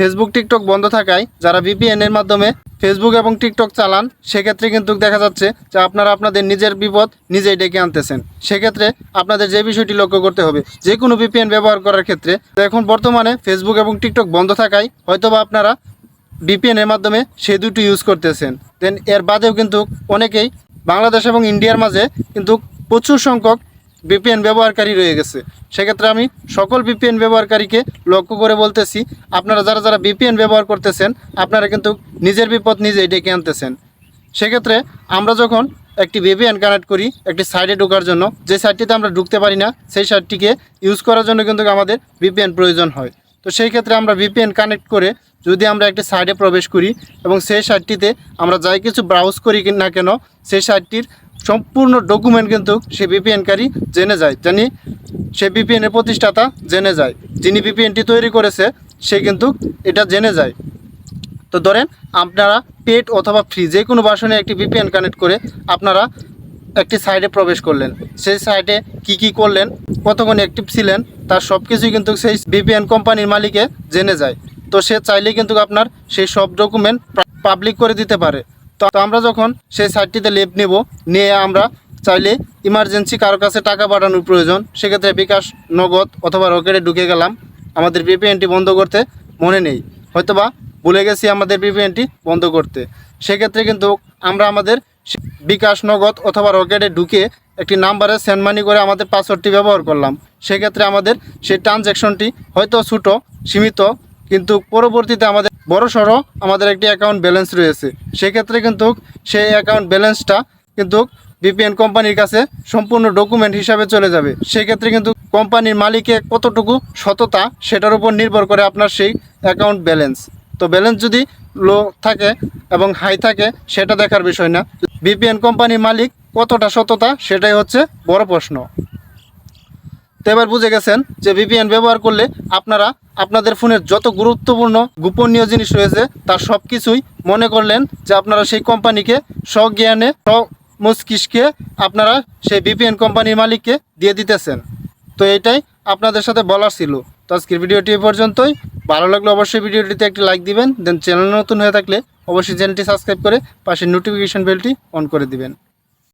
Facebook TikTok বন্ধ থাকায় যারা ভিপিএন এর মাধ্যমে ফেসবুক এবং টিকটক চালান সেক্ষেত্রে কিন্তু দেখা যাচ্ছে যে আপনারা আপনাদের নিজের বিপদ নিজেই ডেকে আনতেছেন। সেক্ষেত্রে আপনাদের যে বিষয়টি লক্ষ্য করতে হবে যে কোনো ভিপিএন ব্যবহার করার ক্ষেত্রে, এখন বর্তমানে ফেসবুক এবং টিকটক বন্ধ থাকায় হয়তোবা আপনারা ভিপিএন এর মাধ্যমে সেই দুটো ইউজ করতেছেন। দেন এর বাদেও কিন্তু অনেকেই বাংলাদেশ এবং ইন্ডিয়ার মাঝে কিন্তু প্রচুর সংখ্যক ভিপিএন ব্যবহারকারী রয়ে গেছে। সেক্ষেত্রে আমি সকল ভিপিএন ব্যবহারকারীকে লক্ষ্য করে বলতেছি, আপনারা যারা যারা ভিপিএন ব্যবহার করতেছেন আপনারা কিন্তু নিজের বিপদ নিজেই ডেকে আনতেছেন। সেক্ষেত্রে আমরা যখন একটি ভিপিএন কানেক্ট করি একটি সাইটে ঢোকার জন্য, যে সাইটটিতে আমরা ঢুকতে পারি না সেই সাইটটিকে ইউজ করার জন্য কিন্তু আমাদের ভিপিএন প্রয়োজন হয়। তো সেই ক্ষেত্রে আমরা ভিপিএন কানেক্ট করে যদি আমরা একটি সাইটে প্রবেশ করি এবং সেই সাইটটিতে আমরা যাই কিছু ব্রাউজ করি না কেন, সেই সাইটটির সম্পূর্ণ ডকুমেন্ট কিন্তু সে ভিপিএনকারী জেনে যায়, জানি সে ভিপিএনের প্রতিষ্ঠাতা জেনে যায়, যিনি ভিপিএনটি তৈরি করেছে সে কিন্তু এটা জেনে যায়। তো ধরেন আপনারা পেড অথবা ফ্রি যে কোনো ভার্সনে একটি ভিপিএন কানেক্ট করে আপনারা একটি সাইটে প্রবেশ করলেন, সেই সাইটে কি করলেন, কতক্ষণ অ্যাক্টিভ ছিলেন, তার সব কিছুই কিন্তু সেই ভিপিএন কোম্পানির মালিকে জেনে যায়। তো সে চাইলেই কিন্তু আপনার সেই সব ডকুমেন্ট পাবলিক করে দিতে পারে। তো আমরা যখন সেই সাইটটিতে লেপ নেব, নিয়ে আমরা চাইলে ইমার্জেন্সি কারো কাছে টাকা পাঠানোর প্রয়োজন, সেক্ষেত্রে বিকাশ, নগদ অথবা রকেটে ঢুকে গেলাম, আমাদের ভিপিএনটি বন্ধ করতে মনে নেই, হয়তোবা ভুলে গেছি আমাদের ভিপিএনটি বন্ধ করতে। সেক্ষেত্রে কিন্তু আমরা আমাদের বিকাশ, নগদ অথবা রকেটে ঢুকে একটি নাম্বারে সেন্ড মানি করে আমাদের পাসওয়ার্ডটি ব্যবহার করলাম। সেক্ষেত্রে আমাদের সেই ট্রানজ্যাকশনটি হয়তো ছোটো সীমিত, কিন্তু পরবর্তীতে আমাদের বড়সড় আমাদের একটি অ্যাকাউন্ট ব্যালেন্স রয়েছে। সেক্ষেত্রে কিন্তু সেই অ্যাকাউন্ট ব্যালেন্সটা কিন্তু ভিপিএন কোম্পানির কাছে সম্পূর্ণ ডকুমেন্ট হিসাবে চলে যাবে। সেক্ষেত্রে কিন্তু কোম্পানির মালিকে কতটুকু সততা সেটার উপর নির্ভর করে আপনার সেই অ্যাকাউন্ট ব্যালেন্স। তো ব্যালেন্স যদি লো থাকে এবং হাই থাকে সেটা দেখার বিষয় না, ভিপিএন কোম্পানির মালিক কতটা সততা সেটাই হচ্ছে বড় প্রশ্ন। তো এবার বুঝে গেছেন যে ভিপিএন ব্যবহার করলে আপনারা আপনাদের ফোনের যত গুরুত্বপূর্ণ গোপনীয় জিনিস রয়েছে তার সব কিছুই মনে করলেন যে আপনারা সেই কোম্পানিকে স্বজ্ঞানে মস্তিষ্কে আপনারা সেই ভিপিএন কোম্পানির মালিককে দিয়ে দিতেছেন। তো এইটাই আপনাদের সাথে বলার ছিল। তো আজকের ভিডিওটি এই পর্যন্তই। ভালো লাগলে অবশ্যই ভিডিওটিতে একটি লাইক দিবেন, দেন চ্যানেল নতুন হয়ে থাকলে অবশ্যই চ্যানেলটি সাবস্ক্রাইব করে পাশের নোটিফিকেশন বেলটি অন করে দিবেন।